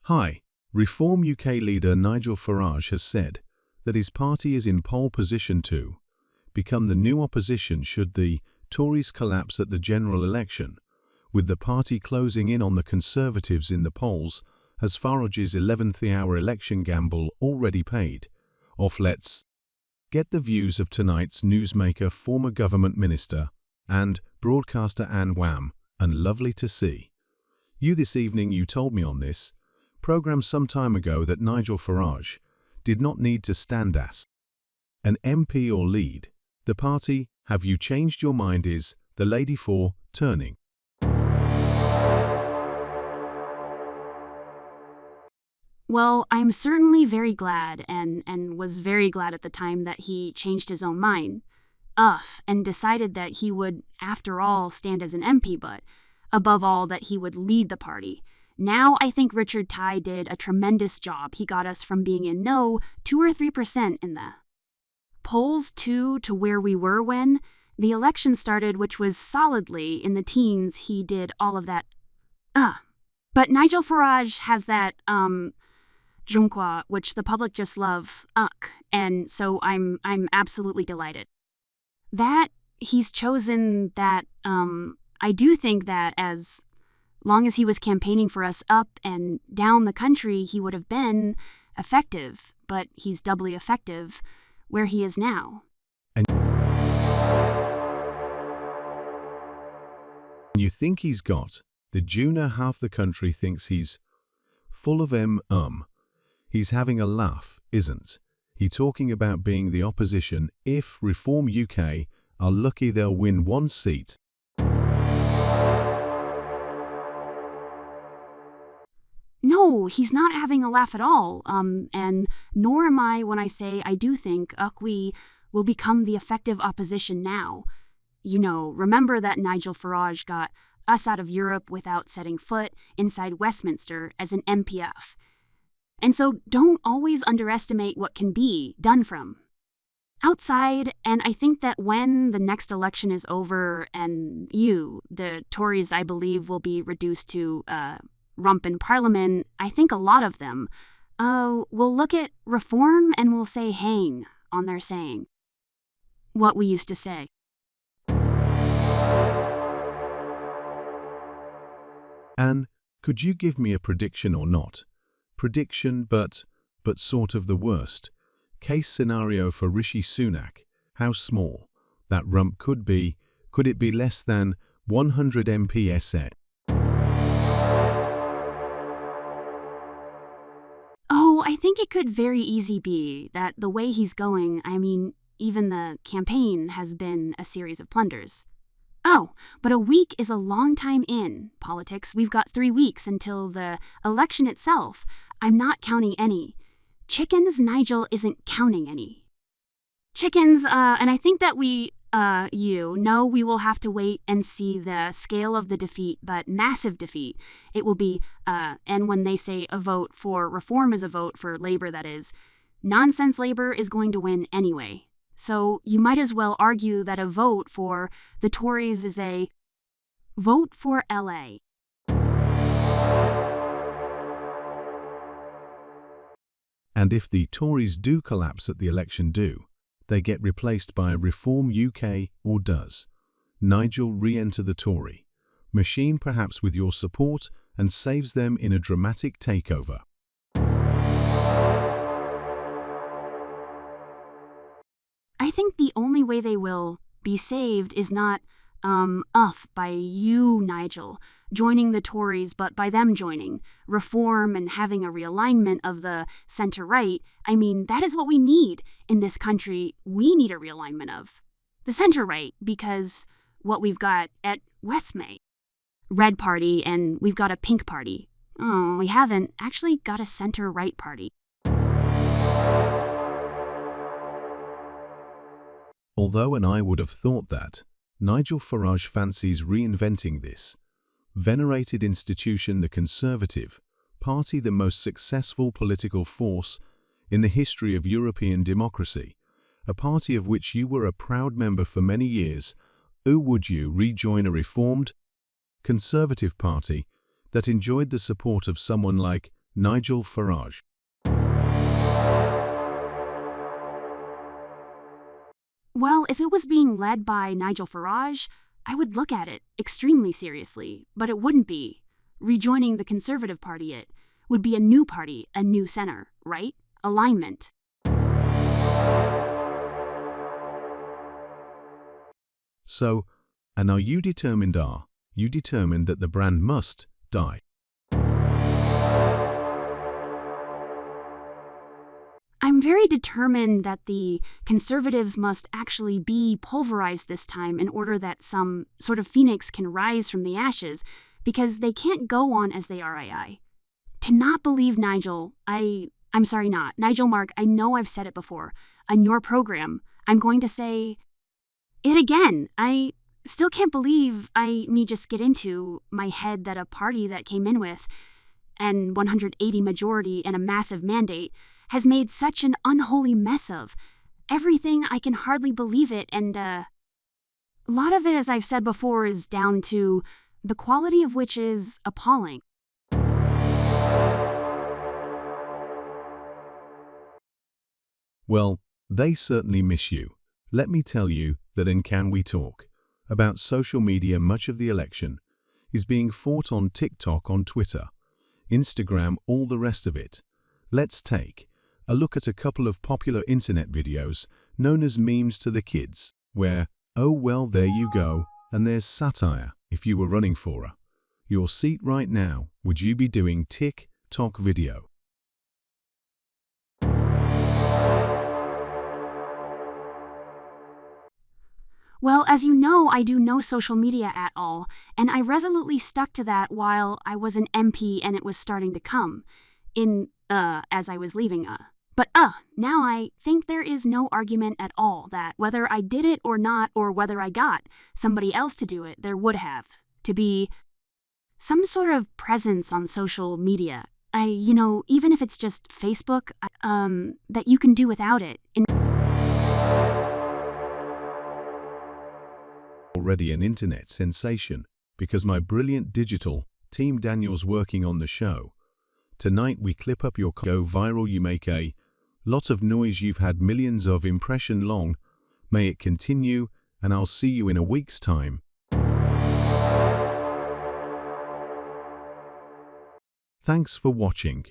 Hi, Reform UK leader Nigel Farage has said that his party is in pole position to become the new opposition should the Tories collapse at the general election, with the party closing in on the Conservatives in the polls as Farage's 11th hour election gamble already paid off. Let's get the views of tonight's newsmaker, former government minister and broadcaster Ann Widdecombe, and lovely to see you this evening. You told me on this program some time ago that Nigel Farage did not need to stand as an MP or lead the party. Have you changed your mind? Is the lady for turning? Well, I'm certainly very glad and was very glad at the time that he changed his own mind. And decided that he would, after all, stand as an MP, but above all, that he would lead the party. Now I think Richard Ty did a tremendous job. He got us from being in no 2 or 3% in the polls to where we were when the election started, which was solidly in the teens. He did all of that. But Nigel Farage has that junqua, which the public just love, and so I'm absolutely delighted that he's chosen that. I do think that as long as he was campaigning for us up and down the country, he would have been effective, but he's doubly effective where he is now. And you think he's got the junior half the country thinks he's full of he's having a laugh, isn't he? Talking about being the opposition. If Reform UK are lucky, they'll win 1 seat. No, he's not having a laugh at all, and nor am I when I say I do think we will become the effective opposition now. You know, remember that Nigel Farage got us out of Europe without setting foot inside Westminster as an MPF. And so don't always underestimate what can be done from outside, and I think that when the next election is over and the Tories, I believe, will be reduced to rump in Parliament, I think a lot of them will look at reform and will say hang on their saying what we used to say. Anne, could you give me a prediction or not? Prediction, but sort of the worst case scenario for Rishi Sunak. How small that rump could be? Could it be less than 100 MPs? I think it could very easily be that the way he's going, I mean, even the campaign has been a series of blunders. But a week is a long time in politics. We've got 3 weeks until the election itself. I'm not counting any chickens. Nigel isn't counting any chickens, and I think that we will have to wait and see the scale of the defeat, but massive defeat it will be. And when they say a vote for reform is a vote for Labour, that is, nonsense Labour is going to win anyway. So you might as well argue that a vote for the Tories is a vote for LA. And if the Tories do collapse at the election, do they get replaced by Reform UK, or does Nigel re-enter the Tory machine, perhaps with your support, and saves them in a dramatic takeover? I think the only way they will be saved is not by you, Nigel, joining the Tories, but by them joining reform and having a realignment of the center-right. I mean, that is what we need in this country. We need a realignment of the center-right, because what we've got at Westmay, red party, and we've got a pink party. We haven't actually got a center-right party. Although, and I would have thought that Nigel Farage fancies reinventing this venerated institution, the Conservative Party, the most successful political force in the history of European democracy, a party of which you were a proud member for many years. Would you rejoin a reformed Conservative Party that enjoyed the support of someone like Nigel Farage. Well, if it was being led by Nigel Farage, I would look at it extremely seriously, but it wouldn't be. Rejoining the Conservative Party, it would be a new party, a new center, right? Alignment. So, and are you determined that the brand must die? I'm very determined that the Conservatives must actually be pulverized this time in order that some sort of phoenix can rise from the ashes, because they can't go on as they are. To not believe Nigel, I'm sorry, not. Nigel Mark, I know I've said it before. On your program, I'm going to say it again. I still can't believe me just get into my head that a party that came in with an 180 majority and a massive mandate has made such an unholy mess of everything. I can hardly believe it, and a lot of it, as I've said before, is down to the quality of which is appalling. Well, they certainly miss you. Let me tell you that in Can We Talk about social media, much of the election is being fought on TikTok, on Twitter, Instagram, all the rest of it. Let's take a look at a couple of popular internet videos known as memes to the kids, where, oh well, there you go, and there's satire. If you were running for your seat right now, would you be doing TikTok video? Well, as you know, I do no social media at all, and I resolutely stuck to that while I was an MP and it was starting to come as I was leaving. But now I think there is no argument at all that whether I did it or not, or whether I got somebody else to do it, there would have to be some sort of presence on social media. Even if it's just Facebook, that you can do without it. Already an internet sensation because my brilliant digital team Daniel's working on the show. Tonight we clip up your go viral, you make a lot of noise, you've had millions of impression long. May it continue, and I'll see you in a week's time. Thanks for watching.